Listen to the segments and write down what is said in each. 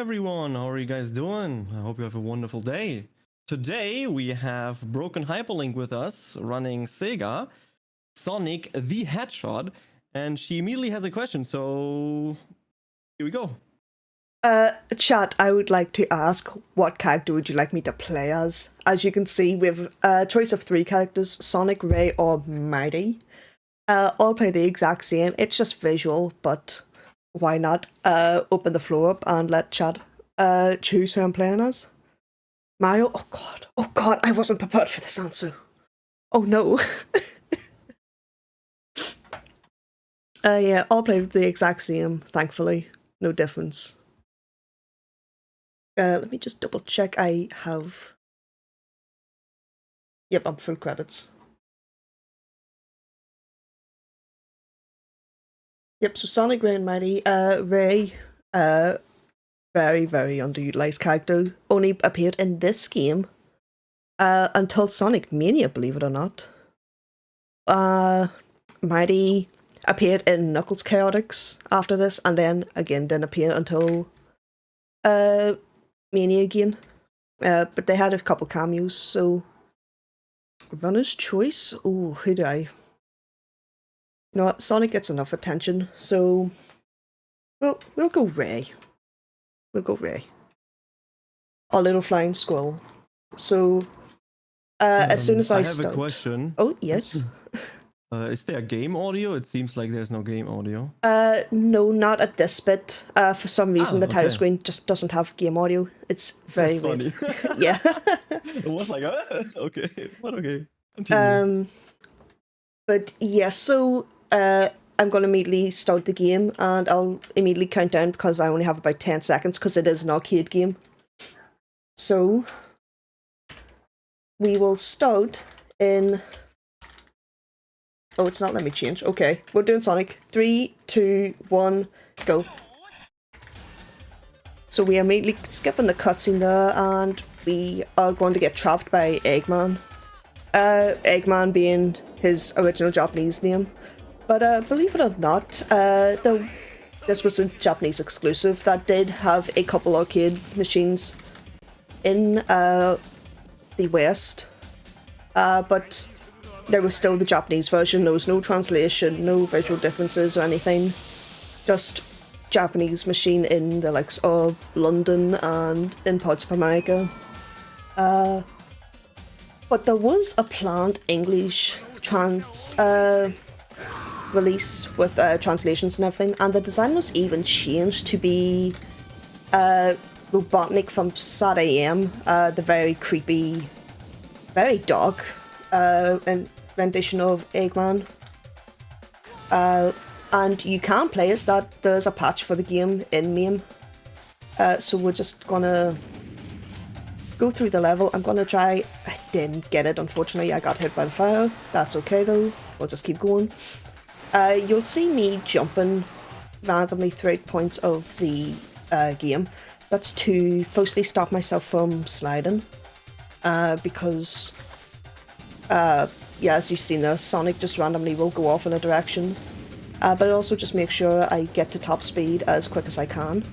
everyone, how are you guys doing? I hope you have a wonderful day. Today we have Brokenhyperlink with us, running Sega, Sonic the Hedgehog, and she immediately has a question, so here we go. Chat, I would like to ask, what character would you like me to play as? As you can see, we have a choice of 3 characters, Sonic, Ray, or Mighty. All play the exact same, it's just visual, but why not open the floor up and let chat choose who I'm playing as? Mario? Oh god, I wasn't prepared for this answer. Oh no. Yeah, all play the exact same, thankfully. No difference. Let me just double check I have... Yep, I'm full credits. Yep, so Sonic, Ray, and Mighty. Ray, very, very underutilized character. Only appeared in this game until Sonic Mania, believe it or not. Mighty appeared in Knuckles Chaotix after this, and then again didn't appear until Mania again. But they had a couple cameos, so runner's choice. Oh, who do I? You know what? Sonic gets enough attention, so we'll go Ray. We'll go Ray. Our little flying squirrel. So as soon as I start... I have a question. Oh, yes. Is there game audio? It seems like there's no game audio. No, not at this bit. For some reason, the title screen just doesn't have game audio. It's very weird. Yeah. It was like, okay, but okay. Continue. But yeah, so I'm going to immediately start the game, and I'll immediately count down because I only have about 10 seconds because it is an arcade game. So we will start in... Oh, it's not letting me change. Okay, we're doing Sonic. 3, 2, 1, go. So we are immediately skipping the cutscene there, and we are going to get trapped by Eggman. Eggman being his original Japanese name. But believe it or not, though this was a Japanese exclusive that did have a couple arcade machines in the West. But there was still the Japanese version. There was no translation, no visual differences or anything. Just Japanese machine in the likes of London and in parts of America. But there was a planned English release with translations and everything, and the design was even changed to be Robotnik from Sad AM, the very creepy, very dark rendition of Eggman. And you can play as that. There's a patch for the game in MAME. So we're just gonna go through the level. I'm gonna try... I didn't get it, unfortunately. I got hit by the fire. That's okay though. We'll just keep going. You'll see me jumping randomly throughout points of the game. That's to firstly stop myself from sliding. Because... yeah, as you've seen there, Sonic just randomly will go off in a direction. But it also just makes sure I get to top speed as quick as I can.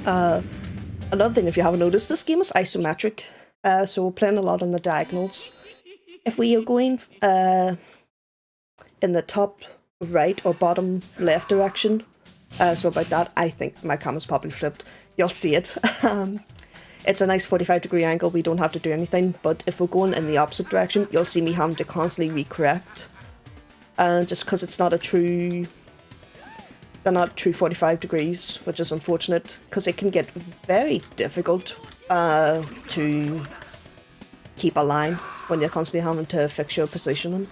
Another thing, if you haven't noticed, this game is isometric. So we're playing a lot on the diagonals. If we are going in the top right or bottom left direction, so about that, I think my camera's probably flipped. You'll see it. It's a nice 45-degree angle, we don't have to do anything, but if we're going in the opposite direction, you'll see me having to constantly recorrect. Just because it's not a true... They're not true 45 degrees, which is unfortunate, because it can get very difficult to keep a line when you're constantly having to fix your positioning.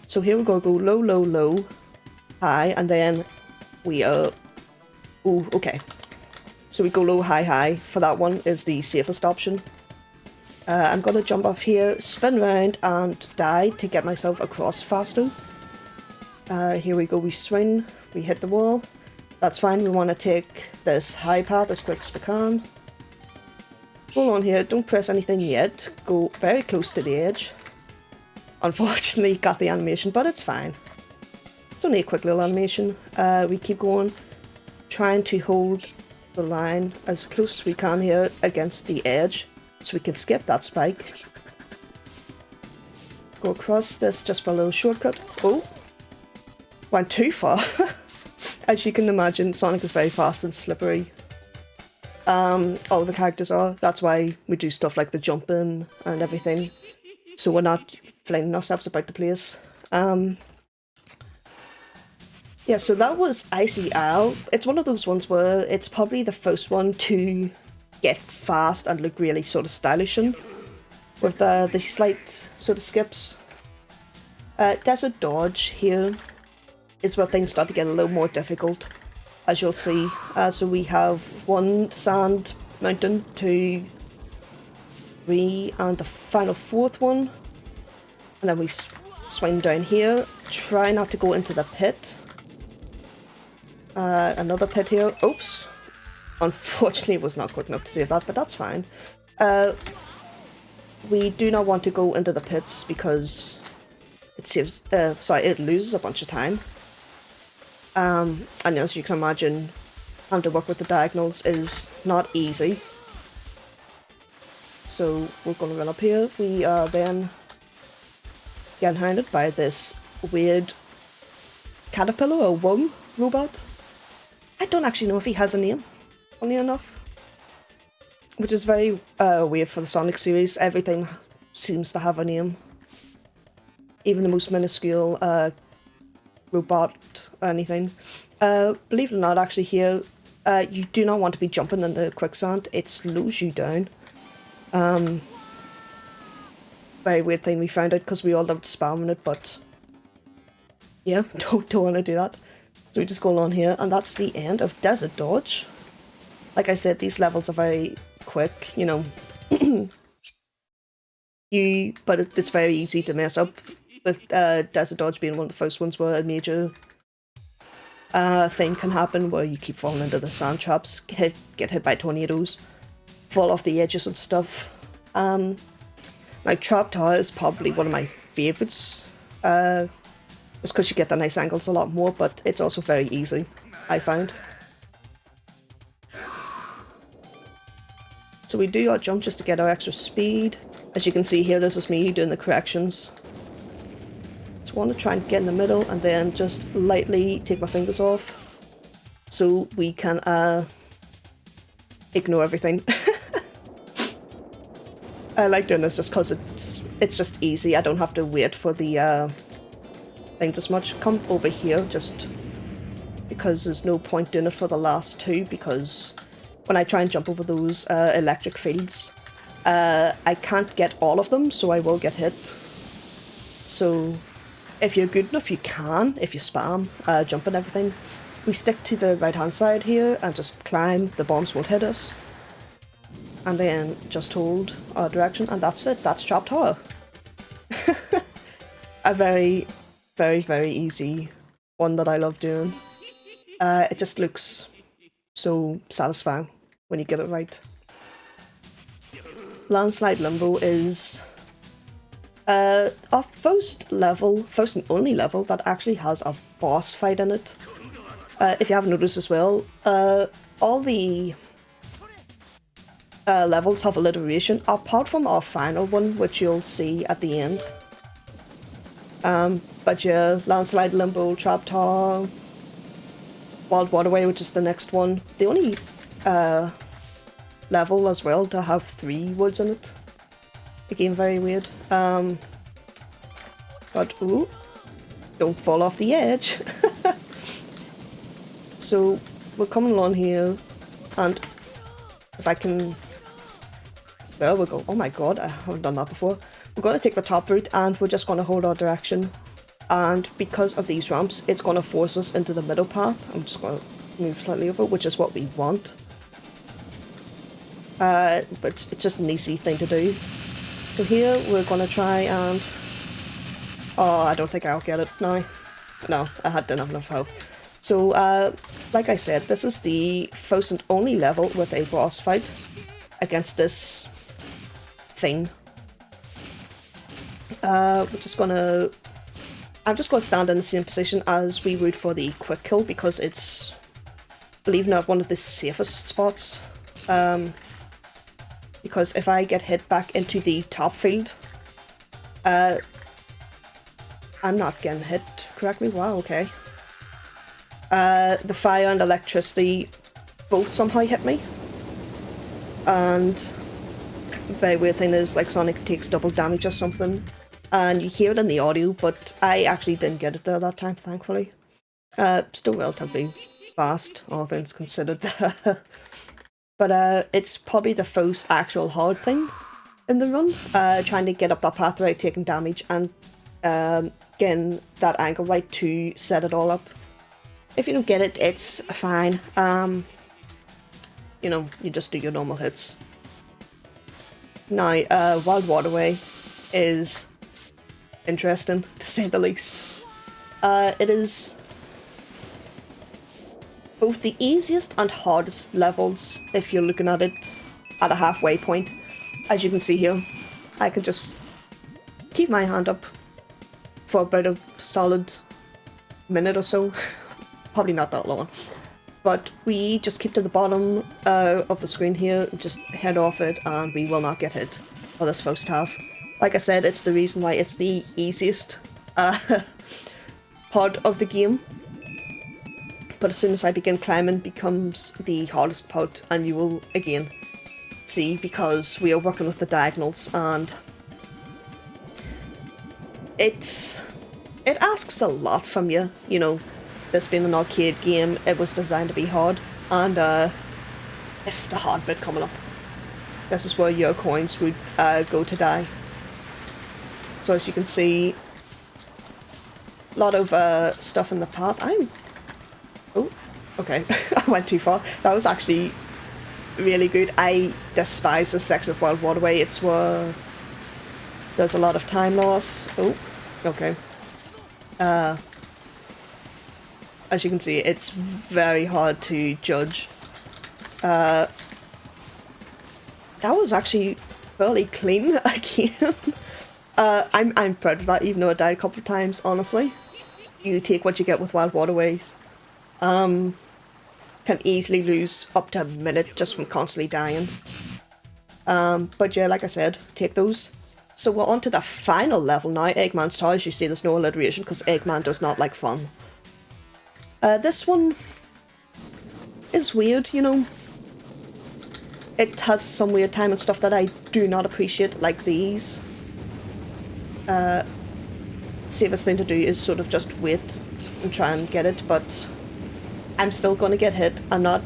So here we go low, low, low, high, and then we are... Ooh, okay. So we go low, high, high. For that one is the safest option. I'm going to jump off here, spin around and die to get myself across faster. Here we go, we swing, we hit the wall. That's fine, we want to take this high path as quick as we can. Hold on here, don't press anything yet. Go very close to the edge. Unfortunately, got the animation, but it's fine. It's only a quick little animation. We keep going, trying to hold the line as close as we can here against the edge, so we can skip that spike. Go across this just for a little shortcut. Oh, went too far. As you can imagine, Sonic is very fast and slippery. All the characters are. That's why we do stuff like the jumping and everything, so we're not flinging ourselves about the place. Yeah, so that was Icy Isle. It's one of those ones where it's probably the first one to get fast and look really sort of stylish in, with the slight sort of skips. Desert Dodge here is where things start to get a little more difficult, as you'll see. So we have 1 sand mountain, 2, 3, and the final 4th one. And then we swing down here. Try not to go into the pit. Another pit here. Oops. Unfortunately, it was not quick enough to save that, but that's fine. We do not want to go into the pits because it saves. It loses a bunch of time. And as you can imagine, having to work with the diagonals is not easy. So we're going to run up here. We are then getting hounded by this weird caterpillar or worm robot. I don't actually know if he has a name, funny enough. Which is very weird for the Sonic series. Everything seems to have a name. Even the most minuscule robot or anything. Believe it or not, actually here, you do not want to be jumping in the quicksand. It slows you down. Very weird thing we found out because we all loved spamming it, but yeah, don't want to do that. So we just go along here, and that's the end of Desert Dodge. Like I said, these levels are very quick, you know. But it's very easy to mess up, with Desert Dodge being one of the first ones where a major thing can happen where you keep falling into the sand traps, get hit by tornadoes, fall off the edges and stuff. My Trap Tower is probably one of my favourites, just because you get the nice angles a lot more, but it's also very easy, I found. So we do our jump just to get our extra speed. As you can see here, this is me doing the corrections. So I want to try and get in the middle and then just lightly take my fingers off so we can ignore everything. I like doing this just because it's just easy. I don't have to wait for the things as much. Come over here just because there's no point doing it for the last 2, because when I try and jump over those electric fields, I can't get all of them, so I will get hit. So if you're good enough, you can, if you spam, jump and everything. We stick to the right hand side here and just climb, the bombs won't hit us. And then just hold our direction, and that's it, that's Trap Tower. A very, very, very easy one that I love doing. It just looks so satisfying when you get it right. Landslide Limbo is our first and only level that actually has a boss fight in it. If you haven't noticed as well, all the levels have alliteration, apart from our final one, which you'll see at the end. But yeah, Landslide Limbo, Trap Tower, Wild Waterway, which is the next one. The only level as well to have 3 words in it. Again, very weird. But ooh, don't fall off the edge. So we're coming along here, and if I can, there we go. Oh my god, I haven't done that before. We're going to take the top route, and we're just going to hold our direction. And because of these ramps, it's going to force us into the middle path. I'm just going to move slightly over, which is what we want. But it's just an easy thing to do. So here we're going to try and... Oh, I don't think I'll get it now. No, I didn't have enough health. So, like I said, this is the first and only level with a boss fight against this thing. I'm just gonna stand in the same position as we would for the quick kill, because it's believe it or not, one of the safest spots. Because if I get hit back into the top field, I'm not getting hit correctly. Wow, okay. The fire and electricity both somehow hit me. And the very weird thing is, like, Sonic takes double damage or something. And you hear it in the audio, but I actually didn't get it there that time, thankfully. Still relatively fast, all things considered. But it's probably the first actual hard thing in the run. Trying to get up that path without taking damage and getting that angle right to set it all up. If you don't get it, it's fine. You know, you just do your normal hits. Now, Wild Waterway is interesting, to say the least. It is both the easiest and hardest levels if you're looking at it at a halfway point. As you can see here, I can just keep my hand up for about a solid minute or so. Probably not that long. But we just keep to the bottom of the screen here, just head off it, and we will not get hit for this first half. Like I said, it's the reason why it's the easiest part of the game. But as soon as I begin climbing, becomes the hardest part, and you will again see, because we are working with the diagonals, and it asks a lot from you. You know, this being an arcade game, it was designed to be hard, and this is the hard bit coming up. This is where your coins would go to die. So as you can see, a lot of stuff in the path. Oh, okay. I went too far. That was actually really good. I despise this section of Wild Waterway. It's where there's a lot of time loss. Oh, okay. As you can see, it's very hard to judge. That was actually fairly clean again. I'm proud of that, even though I died a couple of times, honestly. You take what you get with Wild Waterways. Can easily lose up to a minute just from constantly dying. But yeah, like I said, take those. So we're on to the final level now, Eggman's Tower. As you see, there's no alliteration because Eggman does not like fun. This one is weird, you know. It has some weird time and stuff that I do not appreciate, like these. Safest thing to do is sort of just wait and try and get it, but I'm still gonna get hit. I'm not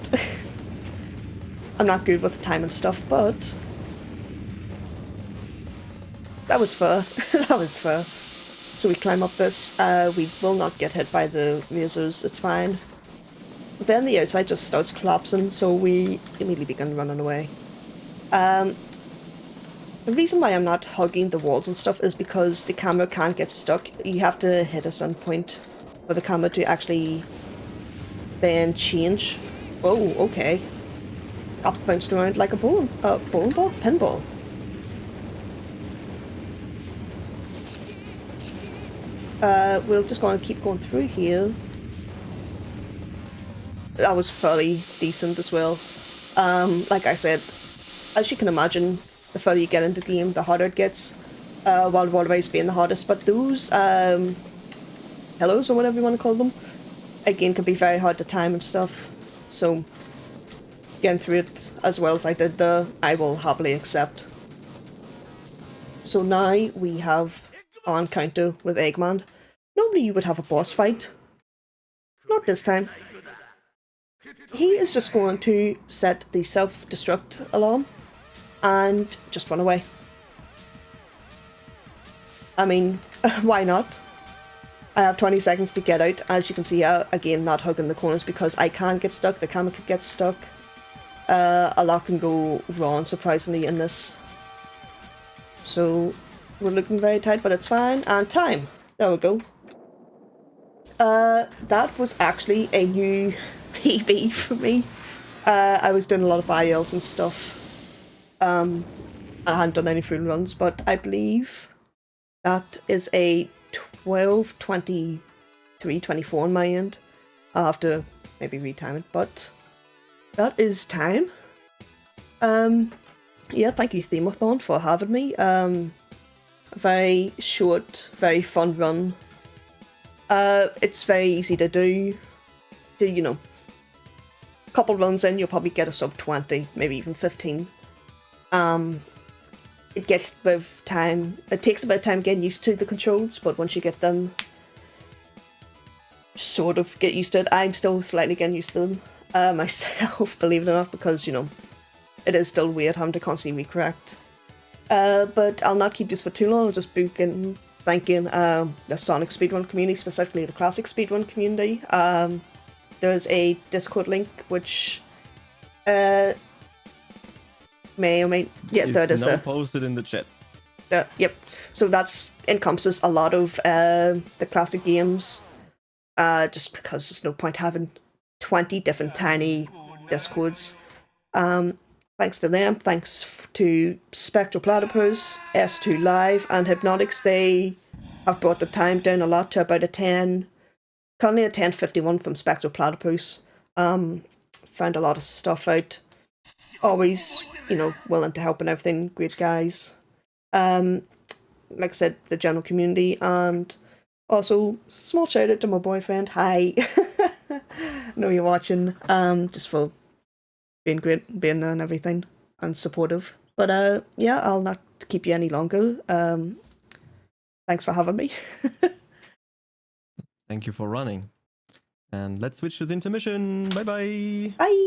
I'm not good with time and stuff, but that was fair. That was fair. So we climb up this. We will not get hit by the lasers, it's fine. But then the outside just starts collapsing, so we immediately begin running away. The reason why I'm not hugging the walls and stuff is because the camera can't get stuck. You have to hit a certain point for the camera to actually then change. Oh, okay. Got bounced around like a bowling ball? Pinball. We're just going to keep going through here. That was fairly decent as well. Like I said, as you can imagine, the further you get into the game, the harder it gets. Wild Waterways being the hardest, but those hellos or whatever you want to call them, again, can be very hard to time and stuff. So getting through it as well as I did there, I will happily accept. So now we have our encounter with Eggman. Normally you would have a boss fight. Not this time. He is just going to set the self-destruct alarm and just run away. I mean, why not? I have 20 seconds to get out. As you can see, again, not hugging the corners because I can get stuck, the camera could get stuck. A lot can go wrong, surprisingly, in this. So, we're looking very tight, but it's fine. And time! There we go. That was actually a new PB for me. I was doing a lot of ILs and stuff. I hadn't done any full runs, but I believe that is a 12:23:24 on my end. I'll have to maybe retime it, but that is time. Yeah, thank you Themeathon for having me. Very short, very fun run. It's very easy to do. You know, a couple runs in, you'll probably get a sub 20, maybe even 15. It gets a bit of time. It takes a bit of time getting used to the controls, but once you get them, sort of get used to it. I'm still slightly getting used to them myself, believe it or not, because, you know, it is still weird having to constantly recorrect. But I'll not keep this for too long. I'll just begin thanking the Sonic speedrun community, specifically the classic speedrun community. There's a Discord link which may or may there it is. Now posted in the chat. Yep. So that's encompasses a lot of the classic games. Just because there's no point having 20 different tiny Discords. Thanks to them, thanks to Spectral Platypus, S2 Live, and Hypnotics. They have brought the time down a lot to about a 10. Currently a 10:51 from Spectral Platypus. Found a lot of stuff out. Always, you know, willing to help and everything. Great guys. Like I said, the general community, and also small shout out to my boyfriend. Hi. Know you're watching. Just for being great, being there and everything, and supportive. But yeah, I'll not keep you any longer. Thanks for having me. Thank you for running. And let's switch to the intermission. Bye bye. Bye.